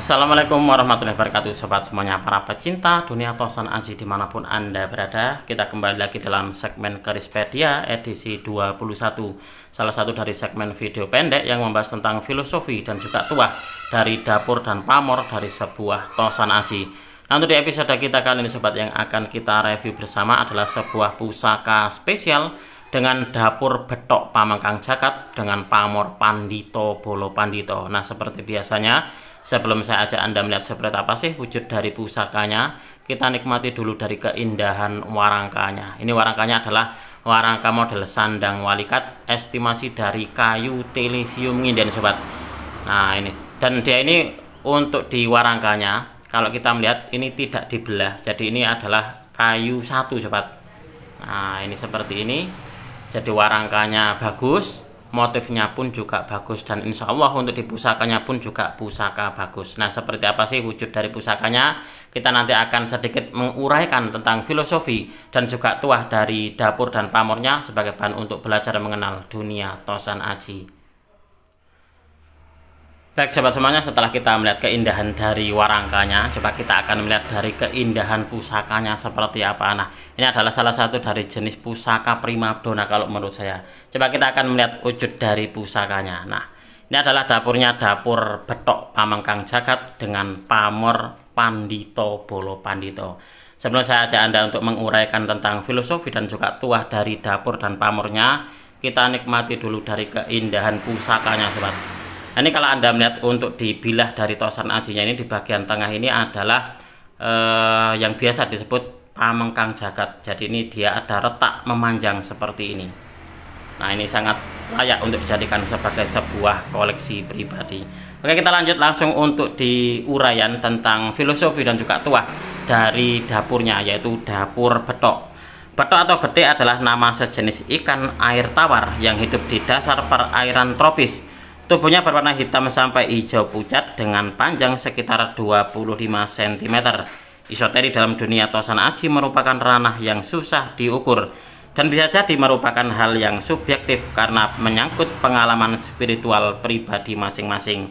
Assalamualaikum warahmatullahi wabarakatuh, sobat semuanya, para pecinta dunia Tosan Aji dimanapun Anda berada. Kita kembali lagi dalam segmen Kerispedia edisi 21, salah satu dari segmen video pendek yang membahas tentang filosofi dan juga tuah dari dapur dan pamor dari sebuah Tosan Aji. Nah, untuk di episode kita kali ini, sobat, yang akan kita review bersama adalah sebuah pusaka spesial dengan dapur betok Pamengkang Jagat dengan pamor Pandito Bolo Pandito. Nah, seperti biasanya, sebelum saya ajak Anda melihat seperti apa sih wujud dari pusakanya, kita nikmati dulu dari keindahan warangkanya. Ini warangkanya adalah warangka model sandang walikat, estimasi dari kayu telesium nginden, sobat. Nah, ini, dan dia ini untuk di warangkanya, kalau kita melihat ini tidak dibelah, jadi ini adalah kayu satu, sobat. Nah, ini seperti ini. Jadi warangkanya bagus, motifnya pun juga bagus, dan insya Allah untuk di pusakanya pun juga pusaka bagus. Nah, seperti apa sih wujud dari pusakanya? Kita nanti akan sedikit menguraikan tentang filosofi dan juga tuah dari dapur dan pamornya sebagai bahan untuk belajar mengenal dunia Tosan Aji. Baik, sobat semuanya, setelah kita melihat keindahan dari warangkanya, coba kita akan melihat dari keindahan pusakanya seperti apa. Nah, ini adalah salah satu dari jenis pusaka primadona kalau menurut saya. Coba kita akan melihat wujud dari pusakanya. Nah, ini adalah dapurnya, dapur betok Pamengkang Jagat dengan pamor Pandito Bolo Pandito. Sebelum saya ajak Anda untuk menguraikan tentang filosofi dan juga tuah dari dapur dan pamornya, kita nikmati dulu dari keindahan pusakanya, sobat. Ini kalau Anda melihat untuk dibilah dari Tosan Ajinya, ini di bagian tengah ini adalah yang biasa disebut Pamengkang Jagat. Jadi ini dia ada retak memanjang seperti ini. Nah, ini sangat layak untuk dijadikan sebagai sebuah koleksi pribadi. Oke, kita lanjut langsung untuk diuraian tentang filosofi dan juga tuah dari dapurnya, yaitu dapur betok. Betok atau betik adalah nama sejenis ikan air tawar yang hidup di dasar perairan tropis. Tubuhnya berwarna hitam sampai hijau pucat dengan panjang sekitar 25 cm. Isoteri dalam dunia Tosan Aji merupakan ranah yang susah diukur dan bisa jadi merupakan hal yang subjektif karena menyangkut pengalaman spiritual pribadi masing-masing.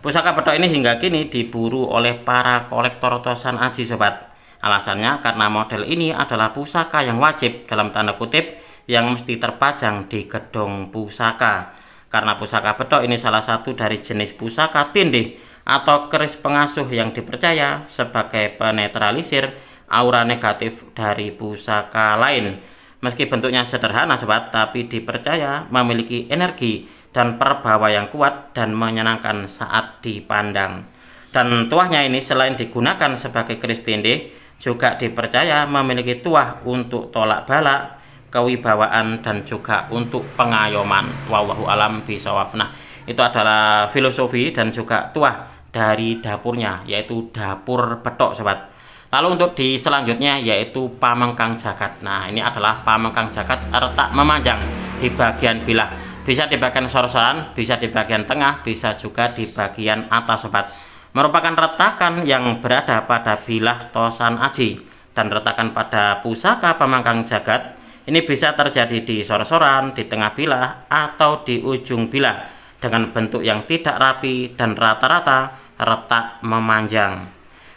Pusaka betok ini hingga kini diburu oleh para kolektor Tosan Aji, sobat. Alasannya karena model ini adalah pusaka yang wajib dalam tanda kutip yang mesti terpajang di gedung pusaka. Karena pusaka betok ini salah satu dari jenis pusaka tindih atau keris pengasuh yang dipercaya sebagai penetralisir aura negatif dari pusaka lain. Meski bentuknya sederhana, sobat, tapi dipercaya memiliki energi dan perbawa yang kuat dan menyenangkan saat dipandang. Dan tuahnya ini selain digunakan sebagai keris tindih, juga dipercaya memiliki tuah untuk tolak balak, kewibawaan, dan juga untuk pengayoman. Wallahu alam bishawab. Nah, itu adalah filosofi dan juga tuah dari dapurnya, yaitu dapur betok, sobat. Lalu untuk di selanjutnya yaitu Pamengkang Jagat. Nah, ini adalah Pamengkang Jagat retak memanjang di bagian bilah. Bisa di bagian sor-soran, bisa di bagian tengah, bisa juga di bagian atas, sobat. Merupakan retakan yang berada pada bilah Tosan Aji, dan retakan pada pusaka Pamengkang Jagat ini bisa terjadi di sor-soran, di tengah bilah, atau di ujung bilah dengan bentuk yang tidak rapi dan rata-rata retak memanjang.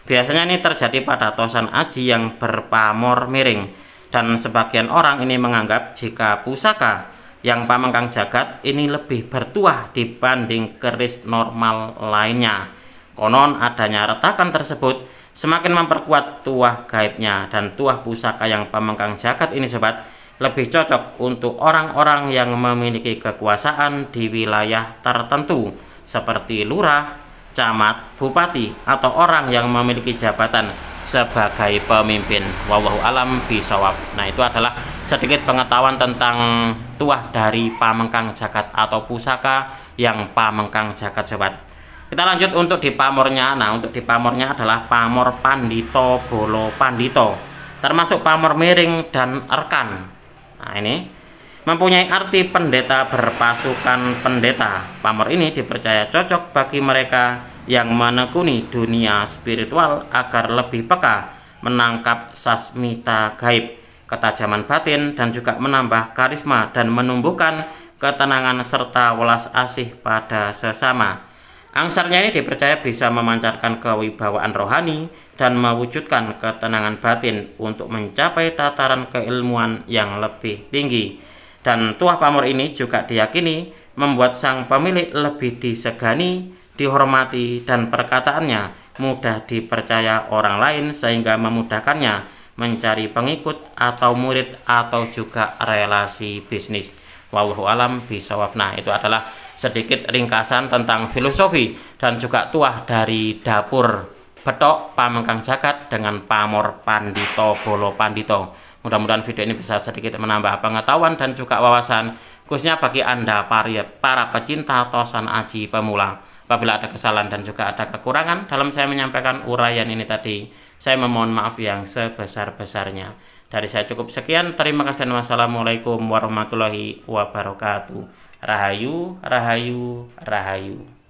Biasanya ini terjadi pada Tosan Aji yang berpamor miring, dan sebagian orang ini menganggap jika pusaka yang Pamengkang Jagat ini lebih bertuah dibanding keris normal lainnya. Konon adanya retakan tersebut semakin memperkuat tuah gaibnya, dan tuah pusaka yang Pamengkang Jagat ini, sobat, lebih cocok untuk orang-orang yang memiliki kekuasaan di wilayah tertentu seperti lurah, camat, bupati, atau orang yang memiliki jabatan sebagai pemimpin. Wallahu alam bishawab. Nah, itu adalah sedikit pengetahuan tentang tuah dari Pamengkang Jagat atau pusaka yang Pamengkang Jagat, sobat. Kita lanjut untuk di pamornya. Nah, untuk di pamornya adalah pamor Pandito Bolo Pandito, termasuk pamor miring dan rekan. Nah, ini mempunyai arti pendeta berpasukan pendeta. Pamor ini dipercaya cocok bagi mereka yang menekuni dunia spiritual agar lebih peka menangkap sasmita gaib, ketajaman batin, dan juga menambah karisma dan menumbuhkan ketenangan serta welas asih pada sesama. Angsarnya ini dipercaya bisa memancarkan kewibawaan rohani dan mewujudkan ketenangan batin untuk mencapai tataran keilmuan yang lebih tinggi. Dan tuah pamor ini juga diyakini membuat sang pemilik lebih disegani, dihormati, dan perkataannya mudah dipercaya orang lain sehingga memudahkannya mencari pengikut atau murid atau juga relasi bisnis. Wallahu alam bisawab. Nah, itu adalah sedikit ringkasan tentang filosofi dan juga tuah dari dapur Bethok Pamengkang Jagat dengan pamor Pandito Bolo Pandito. Mudah-mudahan video ini bisa sedikit menambah pengetahuan dan juga wawasan, khususnya bagi Anda para pecinta tosan aji pemula. Apabila ada kesalahan dan juga ada kekurangan dalam saya menyampaikan uraian ini tadi, saya memohon maaf yang sebesar-besarnya. Dari saya cukup sekian, terima kasih dan wassalamualaikum warahmatullahi wabarakatuh. Rahayu, rahayu, rahayu.